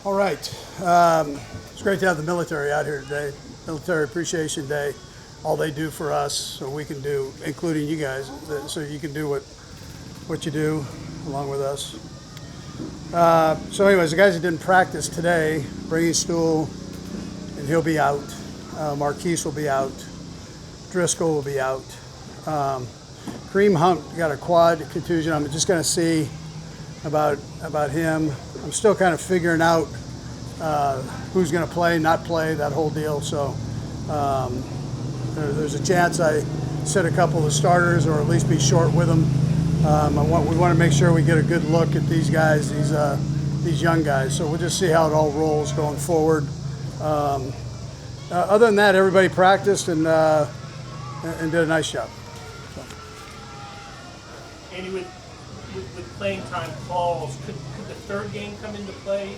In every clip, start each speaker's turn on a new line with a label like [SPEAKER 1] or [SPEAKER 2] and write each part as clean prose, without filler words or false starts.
[SPEAKER 1] All right. It's great to have the military out here today. Military Appreciation Day. All they do for us, so we can do, including you guys, so you can do what you do along with us. So anyways, the guys that didn't practice today, Brady Stool, and he'll be out. Marquise will be out. Driscoll will be out. Kareem Hunt got a quad contusion. I'm just going to see about him. I'm still kind of figuring out who's going to play, not play, that whole deal. So there's a chance I sit a couple of the starters or at least be short with them. We want to make sure we get a good look at these guys, these young guys. So we'll just see how it all rolls going forward. Other than that, everybody practiced and did a nice job. So.
[SPEAKER 2] Andy, with playing time falls, could the third game come into play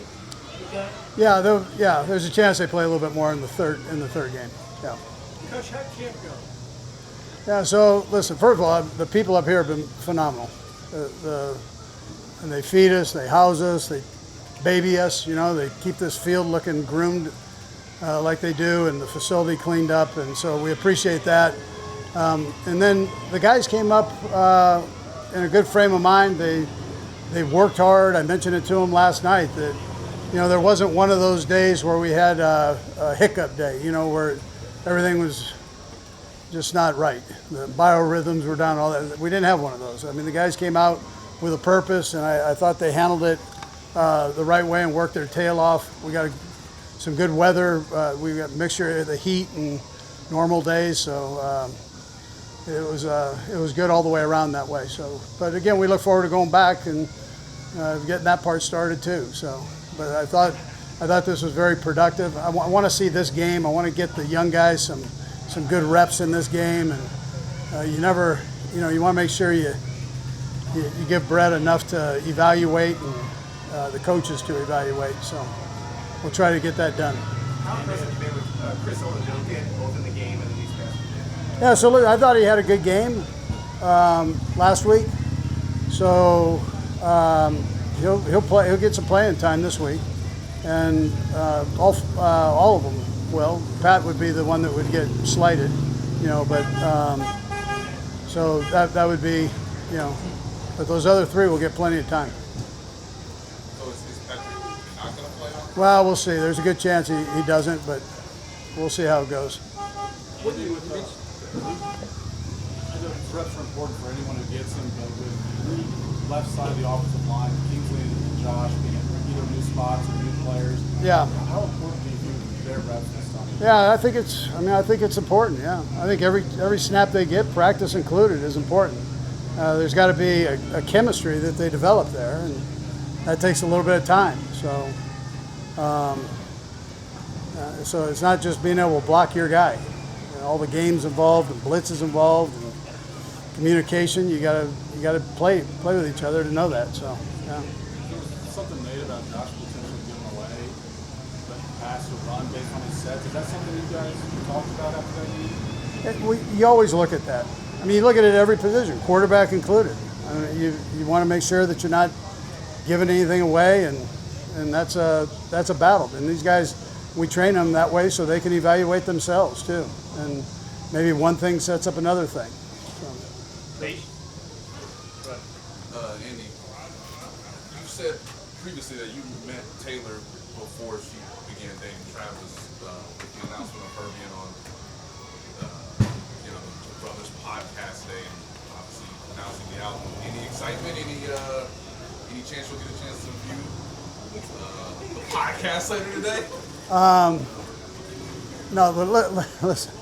[SPEAKER 2] with that?
[SPEAKER 1] Yeah, there's a chance they play a little bit more in the third game. Yeah.
[SPEAKER 2] Coach, how'd camp go?
[SPEAKER 1] Yeah, so listen, first of all, the people up here have been phenomenal. And they feed us, they house us, they baby us, they keep this field looking groomed like they do, and the facility cleaned up, and so we appreciate that. And then the guys came up in a good frame of mind. They worked hard. I mentioned it to them last night that, there wasn't one of those days where we had a hiccup day, where everything was just not right. The biorhythms were down, all that. We didn't have one of those. I mean, the guys came out with a purpose, and I thought they handled it the right way and worked their tail off. We got some good weather. We got a mixture of the heat and normal days, so it was good all the way around that way. So, but again, we look forward to going back and getting that part started too. So, but I thought this was very productive. I want to see this game. I want to get the young guys some good reps in this game, and you want to make sure you give Brett enough to evaluate and the coaches to evaluate. So we'll try to get that done.
[SPEAKER 3] How impressive have you been with Chris Oladokun, both in the game and in these past?
[SPEAKER 1] Yeah, so look, I thought he had a good game last week. So he'll play. He'll get some playing time this week, and all of them will. Pat would be the one that would get slighted, But so that would be, But those other three will get plenty of time.
[SPEAKER 4] So is Patrick not going to play on?
[SPEAKER 1] Well, we'll see. There's a good chance he doesn't, but we'll see how it goes.
[SPEAKER 5] What do you with I know reps are important for anyone who gets them, but with the left side of the offensive line, Kingsley and Josh being either new spots or new players.
[SPEAKER 1] Yeah.
[SPEAKER 5] How important do you view their reps this time?
[SPEAKER 1] Yeah, I think it's important. Yeah, I think every snap they get, practice included, is important. There's got to be a chemistry that they develop there, and that takes a little bit of time. So it's not just being able to block your guy. All the games involved, and blitzes involved, and communication. You gotta play with each other to know that. So yeah.
[SPEAKER 5] There was something made about Josh potentially giving away, but pass or run based on his sets. Is that something you guys talked about after that meeting?
[SPEAKER 1] You always look at that. I mean, you look at it at every position, quarterback included. I mean, you want to make sure that you're not giving anything away, and that's a battle. And these guys, we train them that way so they can evaluate themselves too. And maybe one thing sets up another thing. So.
[SPEAKER 4] Andy, you said previously that you met Taylor before she began dating Travis with the announcement of her being on the Brothers podcast today, and obviously announcing the album. Any excitement? Any chance you'll get a chance to view the podcast later today?
[SPEAKER 1] No, but listen.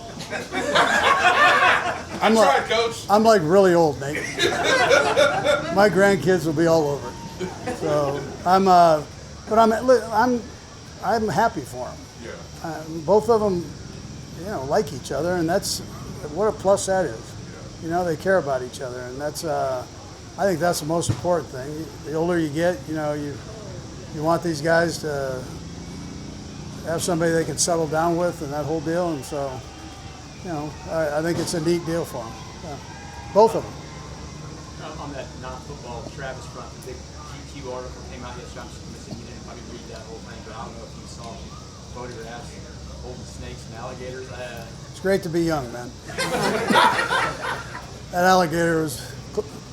[SPEAKER 4] Coach.
[SPEAKER 1] I'm like really old, Nate. My grandkids will be all over it. So I'm happy for them.
[SPEAKER 4] Yeah.
[SPEAKER 1] Both of them, like each other, and that's what a plus that is.
[SPEAKER 4] Yeah.
[SPEAKER 1] They care about each other, and that's I think that's the most important thing. The older you get, you want these guys to have somebody they can settle down with and that whole deal, and so I think it's a neat deal for them. Yeah. Both of them.
[SPEAKER 6] On that non-football Travis front, the big GQ article came out yesterday. I'm just missing, you didn't probably read that whole thing, but exploded grass, holding snakes and alligators.
[SPEAKER 1] It's great to be young, man. That alligator was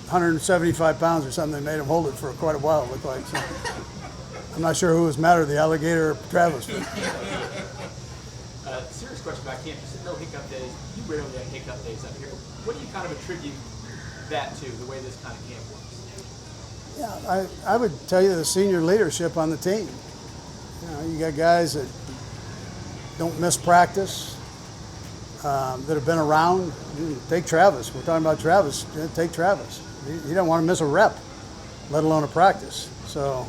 [SPEAKER 1] 175 pounds or something. They made him hold it for quite a while, it looked like. So I'm not sure who was madder, the alligator or Travis.
[SPEAKER 6] Serious question about camp. You said no hiccup days. You rarely have hiccup days up here. What do you kind of attribute that to, the way this kind of camp works?
[SPEAKER 1] Yeah, I would tell you the senior leadership on the team. You know, you got guys that don't miss practice, that have been around. Take Travis. We're talking about Travis. Take Travis. He don't want to miss a rep, let alone a practice. So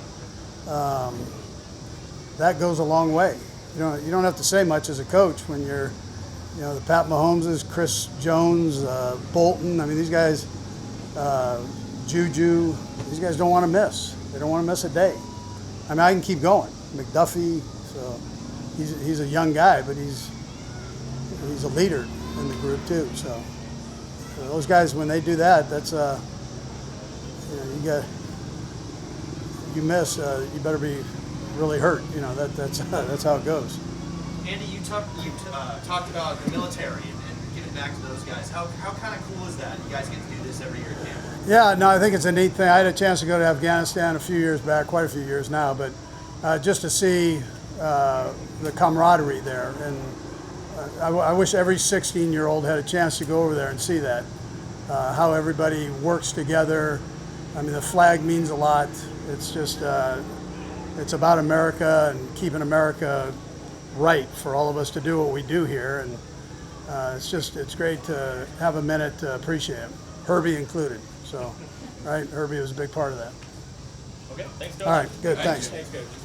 [SPEAKER 1] that goes a long way. You don't have to say much as a coach when you're, the Pat Mahomeses, Chris Jones, Bolton. I mean, these guys, Juju. These guys don't want to miss. They don't want to miss a day. I mean, I can keep going. McDuffie. So he's a young guy, but he's a leader in the group too. So those guys, when they do that, that's you miss, you better be really hurt. That's how it goes.
[SPEAKER 7] Andy, you talked about the military and giving back to those guys. How kind of cool is that? You guys get to do this every year at camp.
[SPEAKER 1] Yeah, no, I think it's a neat thing. I had a chance to go to Afghanistan a few years back, quite a few years now, but just to see the camaraderie there, and I wish every 16-year-old had a chance to go over there and see that, how everybody works together. I mean, the flag means a lot. It's just, it's about America and keeping America right for all of us to do what we do here, and it's great to have a minute to appreciate him, Herbie included. So, right, Herbie was a big part of that.
[SPEAKER 2] Okay, thanks, Coach.
[SPEAKER 1] All right, good,
[SPEAKER 4] Thank
[SPEAKER 1] thanks.
[SPEAKER 4] you.
[SPEAKER 2] Thanks, Coach.